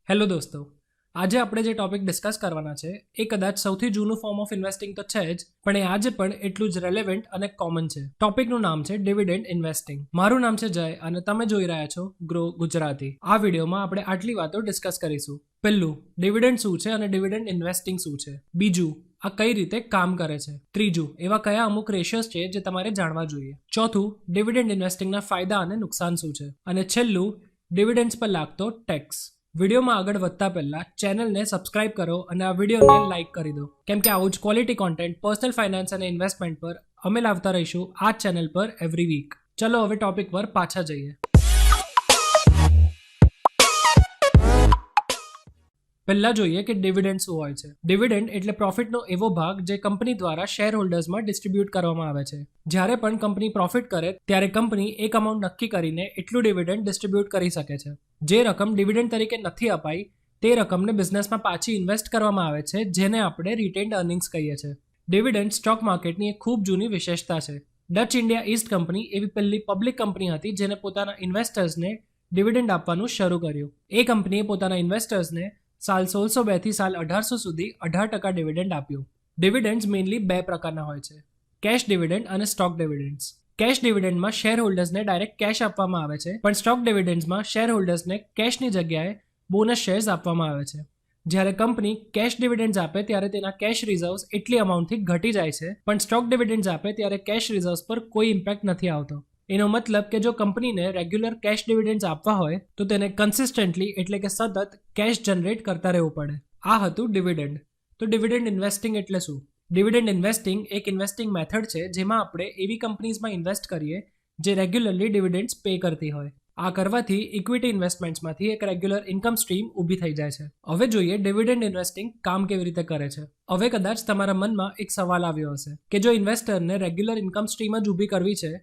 Hello દોસ્તો, આજે આપણે જે ટોપિક ડિસ્કસ કરવાના છે એ કદાચ સૌથી જૂનું ફોર્મ ઓફ ઇન્વેસ્ટિંગ તો છે જ, પણ એ આજે પણ એટલું જ રેલેવન્ટ અને કોમન છે. ટોપિકનું નામ છે ડિવિડન્ડ ઇન્વેસ્ટિંગ. મારું નામ છે જય અને તમે જોઈ રહ્યા છો ગ્રો ગુજરાતી. આ વિડીયોમાં આપણે આટલી વાતો ડિસ્કસ કરીશું. પહેલું, ડિવિડન્ડ શું છે અને ડિવિડન્ડ ઇન્વેસ્ટિંગ શું છે. બીજું, આ કઈ રીતે કામ કરે છે. ત્રીજું, એવા કયા અમુક રેશિયોઝ છે જે તમારે જાણવા જોઈએ. ચોથું, ડિવિડન્ડ ઇન્વેસ્ટિંગના ફાયદા અને નુકસાન શું છે. અને છેલ્લું, ડિવિડન્ડ્સ પર લાગતો ટેક્સ. વિડીયોમાં આગળ વધતા પહેલા ચેનલને સબસ્ક્રાઇબ કરો અને આ વિડીયોને લાઇક કરી દો, કેમ કે આવું જ ક્વોલિટી કોન્ટેન્ટ પર્સનલ ફાઇનાન્સ અને ઇન્વેસ્ટમેન્ટ પર અમે લાવતા રહીશું આ ચેનલ પર એવરી વીક. ચલો હવે ટોપિક પર પાછા જઈએ. પહેલા જોઈએ કે ડિવિડન્ડ શું હોય છે. ડિવિડન્ડ એટલે પ્રોફિટનો એવો ભાગ જે કંપની દ્વારા શેર હોલ્ડર્સમાં ડિસ્ટ્રીબ્યુટ કરવામાં આવે છે. જ્યારે પણ કંપની પ્રોફિટ કરે ત્યારે કંપની એક અમાઉન્ટ નક્કી કરીને એટલું ડિવિડન્ડ ડિસ્ટ્રીબ્યુટ કરી શકે છે. જે રકમ ડિવિડન્ડ તરીકે નથી અપાઈ તે રકમને બિઝનેસમાં પાછી ઇન્વેસ્ટ કરવામાં આવે છે, જેને આપણે રિટેન્ડ અર્નિંગ્સ કહીએ છીએ. ડિવિડન્ડ સ્ટોક માર્કેટની એક ખૂબ જૂની વિશેષતા છે. ડચ ઇન્ડિયા ઈસ્ટ કંપની એવી પહેલી પબ્લિક કંપની હતી જેને પોતાના ઇન્વેસ્ટર્સને ડિવિડન્ડ આપવાનું શરૂ કર્યું. એ કંપનીએ પોતાના ઇન્વેસ્ટર્સને સાલ 1602 થી સાલ 1800 સુધી 18% ડિવિડન્ડ આપ્યું. ડિવિડન્ડ્સ મેઇનલી બે પ્રકારના હોય છે: કેશ ડિવિડન્ડ અને સ્ટોક ડિવિડન્ડ્સ. કેશ ડિવિડન્ડમાં શેર હોલ્ડર્સને ડાયરેક્ટ કેશ આપવામાં આવે છે, પણ સ્ટોક ડિવિડન્ડ્સમાં શેર હોલ્ડર્સને કેશની જગ્યાએ બોનસ શેર્સ આપવામાં આવે છે. જ્યારે કંપની કેશ ડિવિડન્ડ્સ આપે ત્યારે તેના કેશ રિઝર્વ્સ એટલી અમાઉન્ટથી ઘટી જાય છે, પણ સ્ટોક ડિવિડન્ડ્સ આપે ત્યારે કેશ રિઝર્વ્સ પર કોઈ ઇમ્પેક્ટ નથી આવતો. એનો મતલબ કે જો કંપનીને રેગ્યુલર કેશ ડિવિડન્ડ્સ આપવા હોય તો તેને કન્સિસ્ટન્ટલી એટલે કે સતત કેશ જનરેટ કરતા રહેવું પડે. આ હતું ડિવિડન્ડ. તો ડિવિડન્ડ ઇન્વેસ્ટિંગ એટલે શું? ડિવિડન્ડ ઇન્વેસ્ટિંગ એક ઇન્વેસ્ટિંગ મેથડ છે જેમાં આપણે એવી કંપનીઝમાં ઇન્વેસ્ટ કરીએ જે રેગ્યુલરલી ડિવિડન્ડ્સ પે કરતી હોય. આ કરવાથી ઇક્વિટી ઇન્વેસ્ટમેન્ટ્સમાંથી એક રેગ્યુલર ઇન્કમ સ્ટ્રીમ ઊભી થઈ જાય છે. હવે જોઈએ ડિવિડન્ડ ઇન્વેસ્ટિંગ કામ કેવી રીતે કરે છે. હવે કદાચ તમારા મનમાં એક સવાલ આવ્યો હશે કે જો ઇન્વેસ્ટરને રેગ્યુલર ઇન્કમ સ્ટ્રીમ જ ઊભી કરવી છે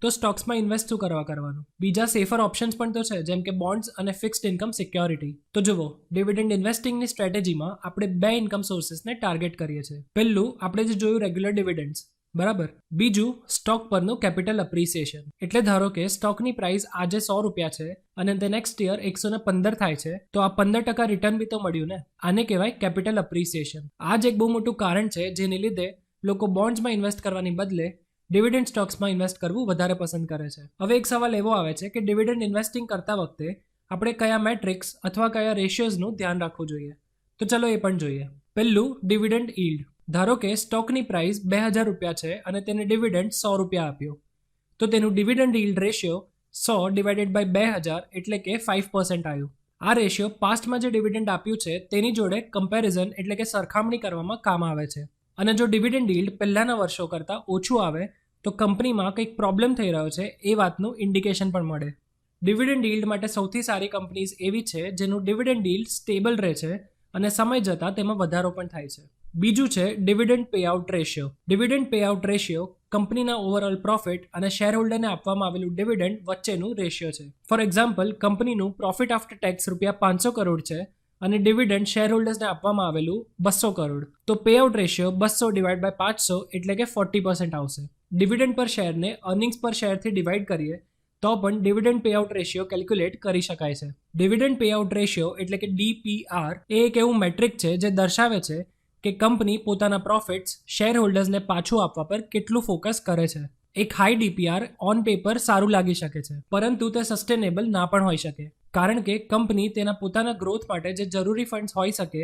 તો સ્ટોક્સમાં ઇન્વેસ્ટ શું કરવાનું? બીજા સેફર ઓપ્શન્સ પણ તો છે, જેમ કે બોન્ડ્સ અને ફિક્સ્ડ ઇન્કમ સિક્યોરિટી. તો જુઓ, ડિવિડન્ડ ઇન્વેસ્ટિંગની સ્ટ્રેટેજીમાં આપણે બે ઇન્કમ સોર્સિસને ટાર્ગેટ કરીએ છીએ. પહેલું આપણે જે જોયું રેગ્યુલર ડિવિડન્ડ્સ, બરાબર. બીજું સ્ટોક પરનું કેપિટલ અપ્રિસિએશન. એટલે ધારો કે સ્ટોકની પ્રાઇસ આજે ₹100 છે અને તે નેક્સ્ટ યર 115 થાય છે, તો આ 15% રિટર્ન બી તો મળ્યું ને. આને કહેવાય કેપિટલ અપ્રિસિએશન. આ જ એક બહુ મોટું કારણ છે જેને લીધે લોકો બોન્ડ્સમાં ઇન્વેસ્ટ કરવાની બદલે ડિવિડન્ડ સ્ટોક્સમાં ઇન્વેસ્ટ કરવું વધારે પસંદ કરે છે. હવે એક સવાલ એવો આવે છે કે ડિવિડન્ડ ઇન્વેસ્ટિંગ કરતા વખતે આપણે કયા મેટ્રિક્સ અથવા કયા રેશિયોઝનું ધ્યાન રાખવું જોઈએ. તો ચલો એ પણ જોઈએ. પહેલું, ડિવિડન્ડ યીલ્ડ. ધારો કે સ્ટોકની પ્રાઇસ ₹2000 છે અને તેને ડિવિડન્ડ ₹100 આપ્યો, તો તેનું ડિવિડન્ડ યીલ્ડ રેશિયો 100/2000 એટલે કે 5% આવ્યું. આ રેશિયો પાસ્ટમાં જે ડિવિડન્ડ આપ્યું છે તેની જોડે કમ્પેરિઝન એટલે કે સરખામણી કરવામાં કામ આવે છે. અને જો ડિવિડન્ડ યીલ્ડ પહેલાના વર્ષો કરતાં ઓછું આવે તો કંપનીમાં કંઈક પ્રોબ્લેમ થઈ રહ્યો છે એ વાતનું ઇન્ડિકેશન પણ મળે. ડિવિડન્ડ યીલ્ડ માટે સૌથી સારી કંપનીઝ એવી છે જેનું ડિવિડન્ડ યીલ્ડ સ્ટેબલ રહે છે અને સમય જતાં તેમાં વધારો પણ થાય છે. બીજું છે dividend payout ratio. Dividend payout ratio કંપનીના ઓવરઓલ પ્રોફિટ અને શેરહોલ્ડરને આપવામાં આવેલું ડિવિડન્ડ વચ્ચેનું રેશિયો છે. ફોર એક્ઝામ્પલ, કંપનીનું પ્રોફિટ આફ્ટર ટેક્સ ₹500 કરોડ છે અને ડિવિડન્ડ શેર હોલ્ડર્સને આપવામાં આવેલું 200 કરોડ, તો પેઆઉટ રેશિયો 200/500 એટલે કે 40% આવશે. ડિવિડન્ડ પર શેરને અર્નિંગ્સ પર શેરથી ડિવાઈડ કરીએ તો પણ ડિવિડન્ડ પેઆઉટ રેશિયો કેલ્ક્યુલેટ કરી શકાય છે. ડિવિડન્ડ પેઆઉટ રેશિયો એટલે કે DPR એ એક એવું મેટ્રિક છે જે દર્શાવે છે કે કંપની પોતાના પ્રોફિટ્સ શેર હોલ્ડર્સને પાછું આપવા પર કેટલું ફોકસ કરે છે. એક હાઈ DPR ઓન પેપર સારું લાગી શકે છે, પરંતુ તે સસ્ટેનેબલ ના પણ હોઈ શકે, કારણ કે કંપની તેના પોતાના ગ્રોથ માટે જે જરૂરી ફંડ્સ હોઈ શકે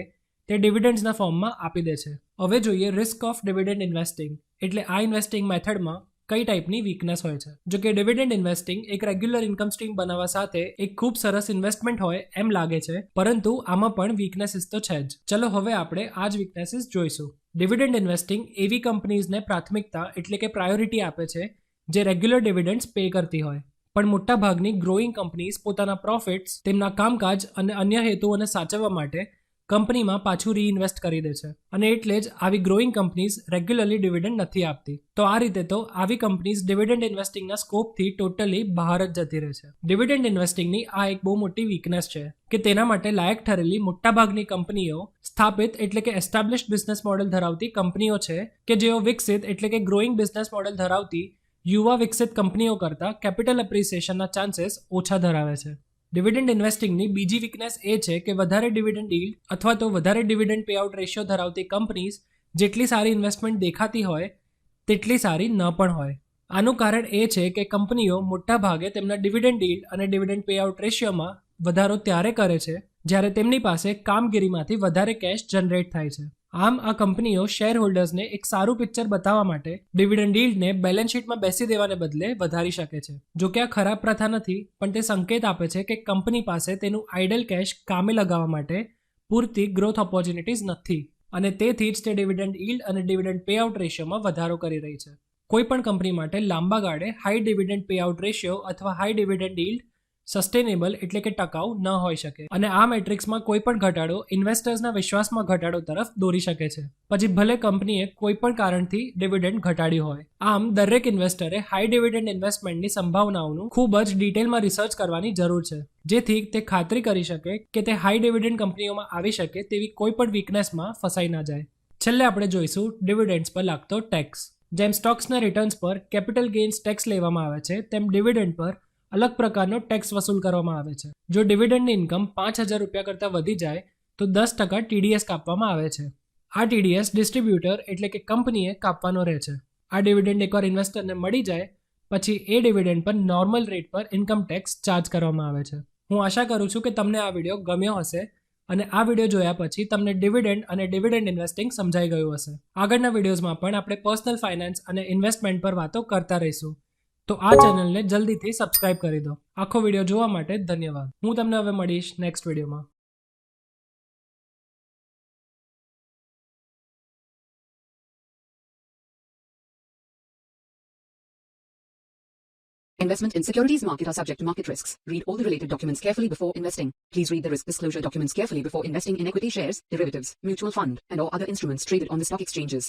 તે ડિવિડન્ડ્સના ફોર્મમાં આપી દે છે. હવે જોઈએ રિસ્ક ઓફ ડિવિડન્ડ ઇન્વેસ્ટિંગ, એટલે આ ઇન્વેસ્ટિંગ મેથડમાં કઈ ટાઈપની વીકનેસ હોય છે. જો કે ડિવિડન્ડ ઇન્વેસ્ટિંગ એક રેગ્યુલર ઇન્કમ સ્ટ્રીમ બનાવવા સાથે એક ખૂબ સરસ ઇન્વેસ્ટમેન્ટ હોય એમ લાગે છે, પરંતુ આમાં પણ વીકનેસીસ તો છે જ. ચલો હવે આપણે આ જ વીકનેસીસ જોઈશું. ડિવિડન્ડ ઇન્વેસ્ટિંગ એવી કંપનીઝને પ્રાથમિકતા એટલે કે પ્રાયોરિટી આપે છે જે રેગ્યુલર ડિવિડન્ડ્સ પે કરતી હોય, પણ મોટાભાગની ગ્રોઈંગ કંપનીઝ પોતાના પ્રોફિટ્સ તેમના કામકાજ અને અન્ય હેતુઓને સાચવવા માટે કંપનીમાં પાછું રીઇન્વેસ્ટ કરી દે છે, અને એટલે જ આવી ગ્રોઈંગ કંપનીઝ રેગ્યુલરલી ડિવિડન્ડ નથી આપતી. તો આ રીતે તો આવી કંપનીઝ ડિવિડન્ડ ઇન્વેસ્ટિંગના સ્કોપથી ટોટલી બહાર જ જતી રહે છે. ડિવિડન્ડ ઇન્વેસ્ટિંગની આ એક બહુ મોટી વીકનેસ છે કે તેના માટે લાયક ઠરેલી મોટાભાગની કંપનીઓ સ્થાપિત એટલે કે એસ્ટાબ્લિશ્ડ બિઝનેસ મોડેલ ધરાવતી કંપનીઓ છે કે જેઓ વિકસિત એટલે કે ગ્રોઈંગ બિઝનેસ મોડેલ ધરાવતી યુવા વિકસિત કંપનીઓ કરતાં કેપિટલ એપ્રિસિએશનના ચાન્સીસ ઓછા ધરાવે છે. ડિવિડન્ડ ઇન્વેસ્ટિંગની બીજી વીકનેસ એ છે કે વધારે ડિવિડન્ડ યીલ્ડ અથવા તો વધારે ડિવિડન્ડ પેઆઉટ રેશિયો ધરાવતી કંપનીઝ જેટલી સારી ઇન્વેસ્ટમેન્ટ દેખાતી હોય તેટલી સારી ન પણ હોય. આનું કારણ એ છે કે કંપનીઓ મોટા ભાગે તેમના ડિવિડન્ડ યીલ્ડ અને ડિવિડન્ડ પેઆઉટ રેશિયોમાં વધારો ત્યારે કરે છે જ્યારે તેમની પાસે કામગીરીમાંથી વધારે કેશ જનરેટ થાય છે. આમ આ કંપનીઓ શેર હોલ્ડર્સને એક સારું પિક્ચર બતાવવા માટે ડિવિડન્ડ યીલ્ડને બેલેન્સ શીટમાં બેસી દેવાને બદલે વધારી શકે છે. જો કે આ ખરાબ પ્રથા નથી, પણ તે સંકેત આપે છે કે કંપની પાસે તેનું આઇડલ કેશ કામે લગાવવા માટે પૂરતી ગ્રોથ ઓપોર્ચ્યુનિટીઝ નથી અને તેથી જ તે ડિવિડન્ડ યીલ્ડ અને ડિવિડન્ડ પેઆઉટ રેશિયોમાં વધારો કરી રહી છે. કોઈ પણ કંપની માટે લાંબા ગાળે હાઈ ડિવિડન્ડ પેઆઉટ રેશિયો અથવા હાઈ ડિવિડન્ડ યીલ્ડ સસ્ટેનેબલ એટલે કે ટકાઉ ન હોઈ શકે અને આ મેટ્રિક્સમાં કોઈ પણ ઘટાડો ઇન્વેસ્ટર્સના વિશ્વાસમાં ઘટાડો તરફ દોરી શકે છે, પછી ભલે કંપનીએ કોઈ પણ કારણથી ડિવિડન્ડ ઘટાડ્યું હોય. આમ દરેક ઇન્વેસ્ટરે હાઈ ડિવિડન્ડ ઇન્વેસ્ટમેન્ટની સંભાવનાઓનું ખૂબ જ ડિટેલમાં રિસર્ચ કરવાની જરૂર છે, જેથી તે ખાતરી કરી શકે કે તે હાઈ ડિવિડન્ડ કંપનીઓમાં આવી શકે તેવી કોઈ પણ વીકનેસમાં ફસાઈ ના જાય. છેલ્લે આપણે જોઈશું ડિવિડન્ડ્સ પર લાગતો ટેક્સ. જેમ સ્ટોક્સના રિટર્ન્સ પર કેપિટલ ગેઇન્સ ટેક્સ લેવામાં આવે છે, તેમ ડિવિડન્ડ પર અલગ પ્રકારનો ટેક્સ વસૂલ કરવામાં આવે છે. જો ડિવિડન્ડની ઇન્કમ 5,000 રૂપિયા કરતાં વધી જાય તો 10% TDS કાપવામાં આવે છે. આ TDS ડિસ્ટ્રીબ્યુટર એટલે કે કંપનીએ કાપવાનો રહે છે. આ ડિવિડન્ડ એકવાર ઇન્વેસ્ટરને મળી જાય પછી એ ડિવિડન્ડ પર નોર્મલ રેટ પર ઇન્કમ ટેક્સ ચાર્જ કરવામાં આવે છે. હું આશા કરું છું કે તમને આ વિડીયો ગમ્યો હશે અને આ વિડીયો જોયા પછી તમને ડિવિડન્ડ અને ડિવિડન્ડ ઇન્વેસ્ટિંગ સમજાઈ ગયું હશે. આગળના વિડીયોઝમાં પણ આપણે પર્સનલ ફાઇનાન્સ અને ઇન્વેસ્ટમેન્ટ પર વાતો કરતા રહીશું. તો આ ચેનલને જલ્દીથી સબસ્ક્રાઇબ કરી દો. આખો વિડીયો જોવા માટે ધન્યવાદ. હું તમને હવે મળીશ નેક્સ્ટ વિડીયોમાં. Investment in securities market are subject to market risks. Read all the related documents carefully before investing. Please read the risk disclosure documents carefully before investing in equity shares, derivatives, mutual fund, and or other instruments traded on the stock exchanges.